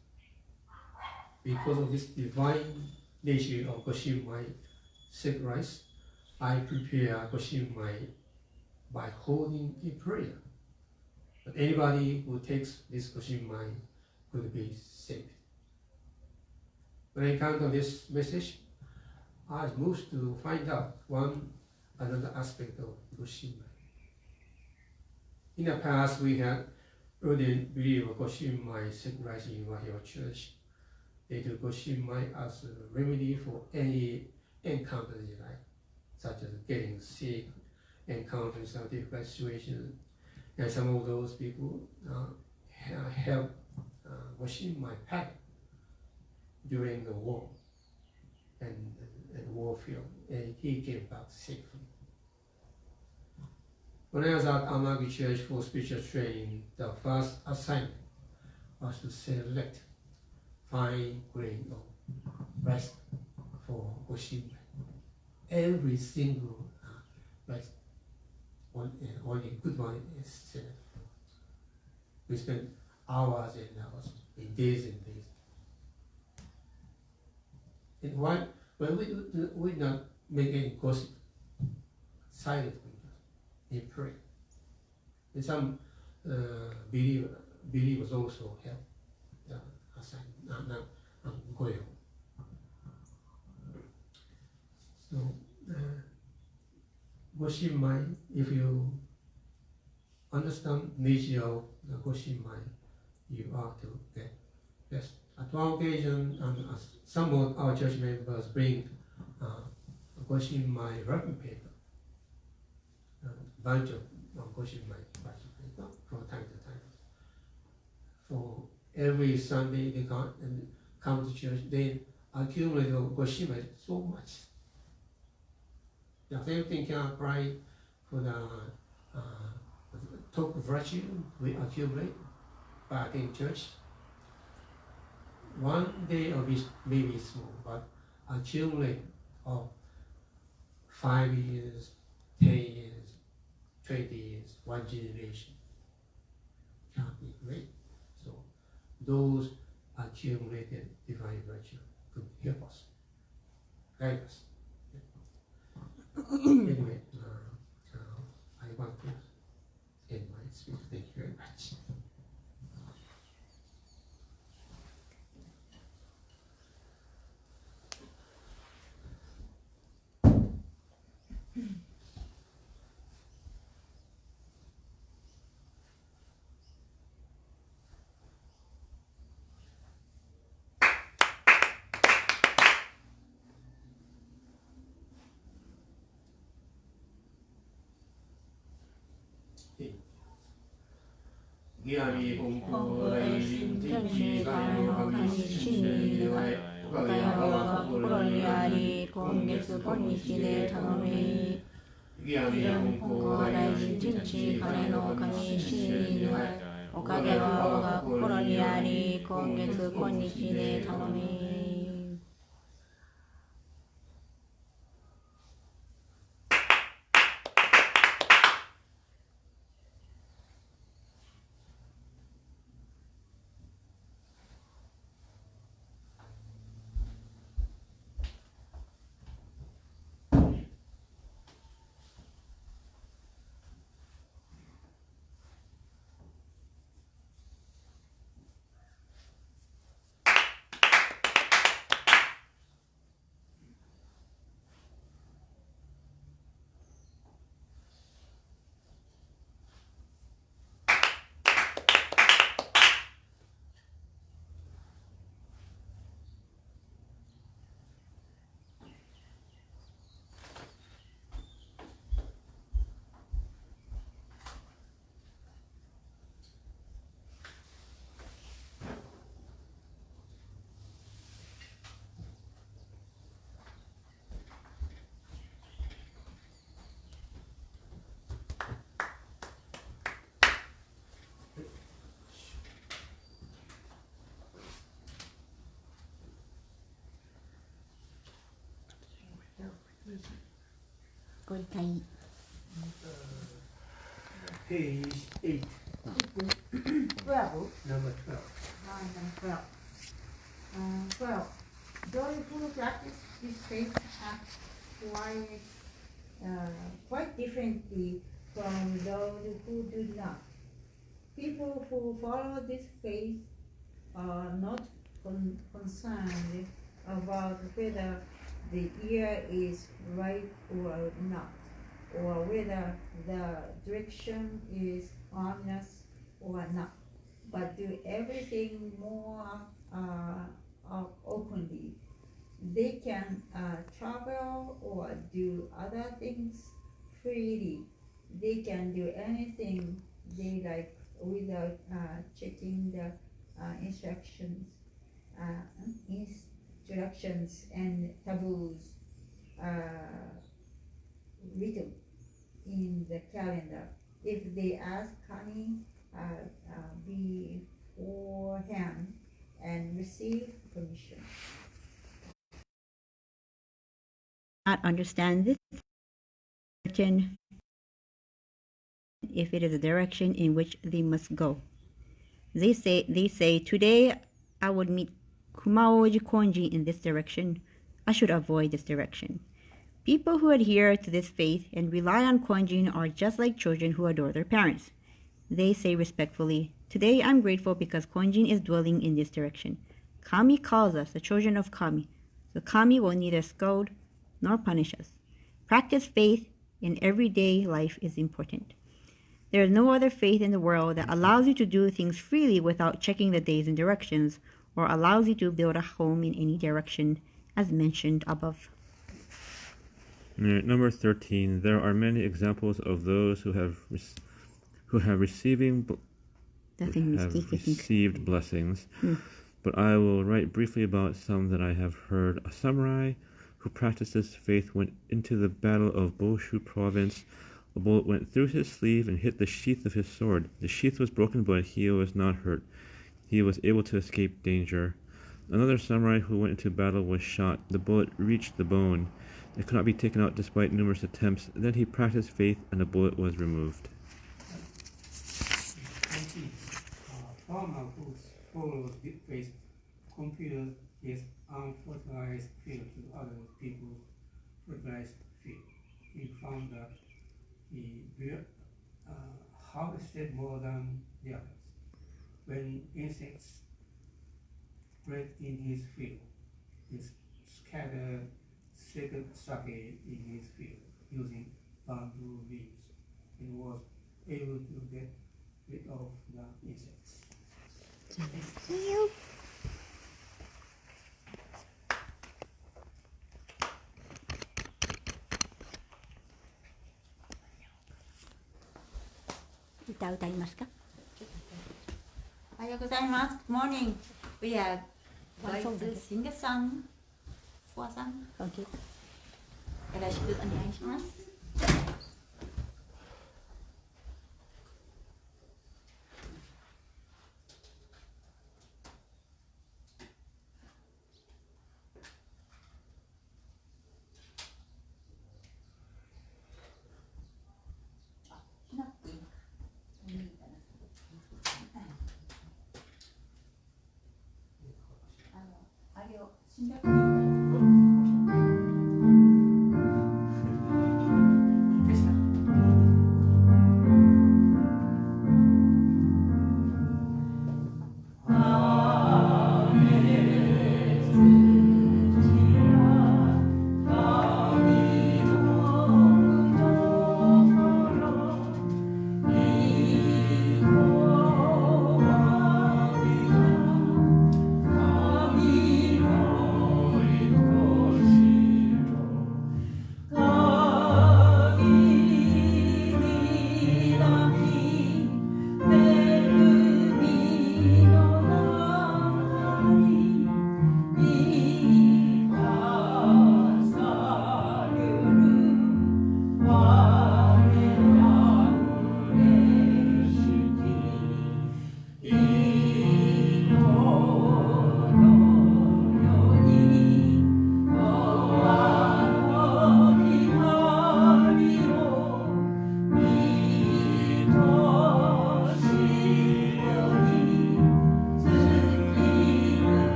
B: Because of this divine nature of Goshinmai sacrifice, I prepare Goshinmai by holding a prayer. But anybody who takes this Goshinmai could be saved. When I encountered this message, I was moved to find out another aspect of Goshinmai. In the past, we had ardent belief of Goshinmai sacrificing in Wahiawa Church. They do Goshinmai as a remedy for any encounter in life, such as getting sick, encountering some difficult situations. And some of those people helped Goshinmai pack during the war and warfield, and he came back safely. When I was at Amagi Church for spiritual training, the first assignment was to select fine grain of rice for Goshinmai. Every single rice, only good one is selected. We spent hours and hours, in days and days. And when we not make any gossip, silent in prayer. And some believers also help the assignment, Goyo. So, Goshinmai, if you understand the nature of the Goshinmai, you are to get best. At one occasion, some of our church members bring Goshinmai wrapping paper, a bunch of Goshinmai wrapping paper from time to time. So every Sunday they come to church, they accumulate goshima so much. The same thing can apply for the top virtue we accumulate back in church. One day of it may be small, but accumulate of 5 years, 10 years, 20 years, one generation can be great. So those accumulated divine virtue could help us, guide us. Anyway, I want to end my speech. Thank you very much. Giami Konko Raishin Tenchi Kane no Kami Shinni Niwai Wahiawa ga Kokoro ni ari Kongetsu Konnichi de Tanome Giami Konko Raishin Tenchi Kane no Kami Shinni Niwai Wahiawa ga Kokoro ni ari Kongetsu Konnichi de Tanome.
A: Good night.
B: Page 8,
A: 12.
B: number 12.
A: Number 12. 12. Those who practice this faith act quite differently from those who do not. People who follow this faith are not concerned about whether the year is right or not, or whether the direction is ominous or not, but do everything more openly. They can travel or do other things freely. They can do anything they like without checking the instructions and taboos written in the calendar. If they ask Kami beforehand and receive permission. Not understand this certain if it is the direction in which they must go. They say today I would meet Kumaoji Konji in this direction. I should avoid this direction. People who adhere to this faith and rely on Konjin are just like children who adore their parents. They say respectfully, today I'm grateful because Konjin is dwelling in this direction. Kami calls us the children of Kami, so Kami will neither scold nor punish us. Practice faith in everyday life is important. There is no other faith in the world that allows you to do things freely without checking the days and directions, or allows you to build a home in any direction, as mentioned above.
C: Number 13. There are many examples of those who have receiving have received blessings. But I will write briefly about some that I have heard. A samurai who practiced this faith went into the battle of Boshu province. A bullet went through his sleeve and hit the sheath of his sword. The sheath was broken, but he was not hurt. He was able to escape danger. Another samurai who went into battle was shot. The bullet reached the bone. It could not be taken out despite numerous attempts. Then he practiced faith, and the bullet was removed.
B: Farmer who follows this faith compared his unfertilized field to other people's fertilized field. He found that he harvested more than the others. When insects bred in his field, he scattered sacred sake in his field using bamboo leaves and was able to get rid of the insects.
D: Thank you.
A: Good morning. We are going to sing a song for some. よろしくお願いします。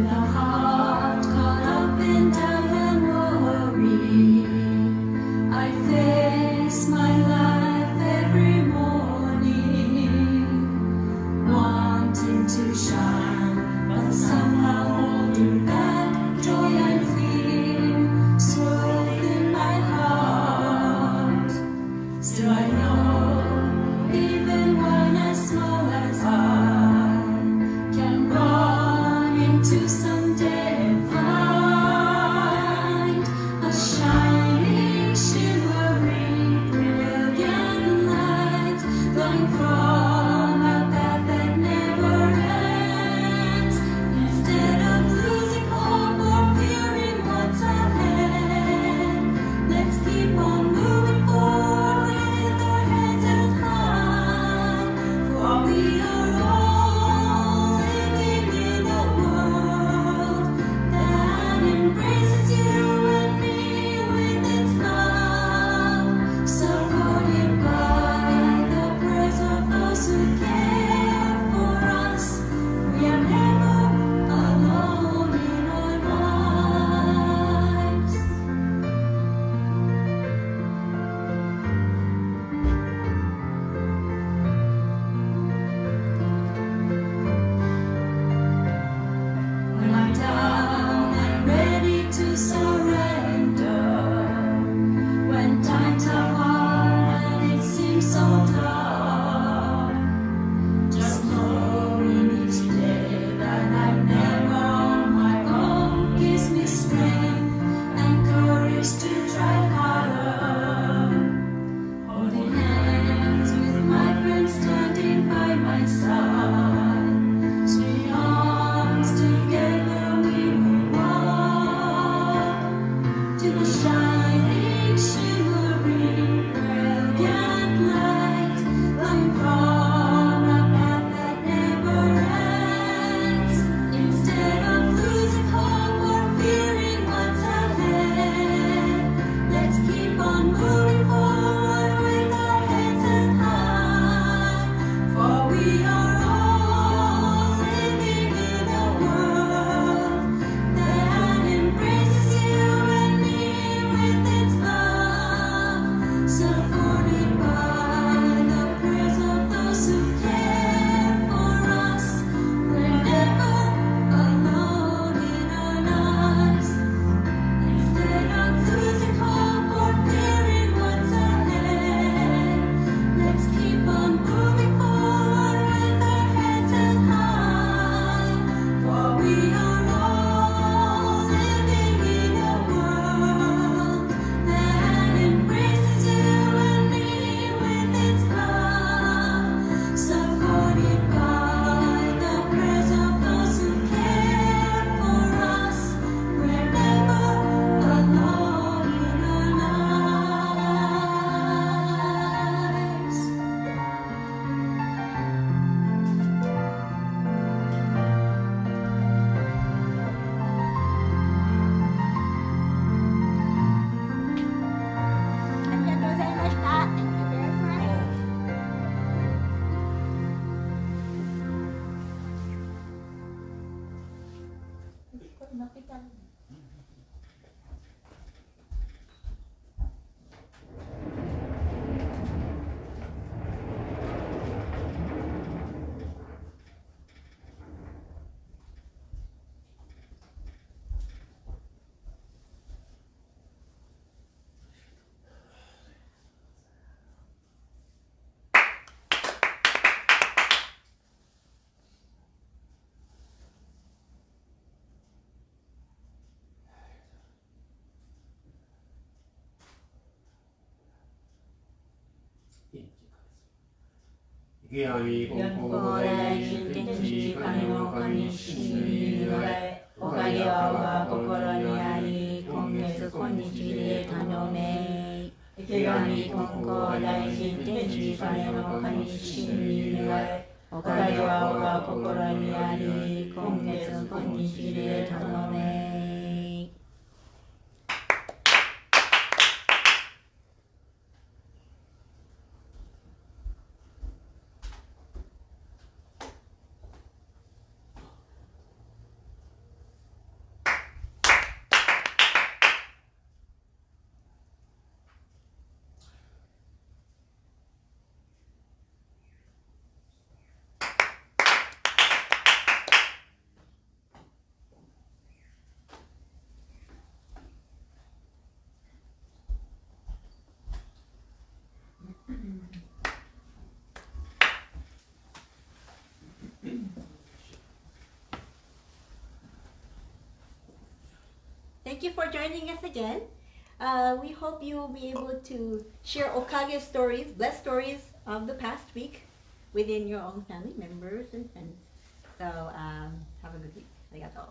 A: With a heart caught up in doubt and worry, I face my life every morning, wanting to shine, but somehow holding back joy and fear, so in my heart. Still I know, even one as small as I can run into someday and find a shining, shimmering, brilliant light flowing from a path that never ends. Instead of losing hope or fearing what's ahead, let's keep on moving forward with our heads held high. For we are all living in a world that embraces you and me with its love, supported by the prayers of those who care for us. We are never alone in our lives. When I'm down and ready to surrender, when times are hard and it seems so dark, just knowing each day that I'm never on my own gives me strength and courage to try harder. Holding hands with my friends standing by my side, swinging arms together we will walk to the shining, shimmering, brilliant light flowing from a path that never ends. Instead of losing hope or fearing what's ahead, let's keep on moving forward with our heads held high. For we are all living in a world that embraces you and me with its love, supported by the prayers of those who care for us. We're never alone in our lives. Instead of losing hope or fearing what's ahead, let's keep on moving forward with our heads held high. For we are all living in a world that embraces you and me with its love, supported by the prayers of those who care for us. We're never alone in our lives.
B: 池上金光大臣天地金の神神に願え、おかげは我が心にあり、今月今日で頼め。池上金光大臣天地金の神神に願え、おかげは我が心にあり、今月今日で頼め。
A: thank you for joining us again. We hope you will be able to share okage stories, blessed stories of the past week within your own family members and friends. So have a good week. Arigato.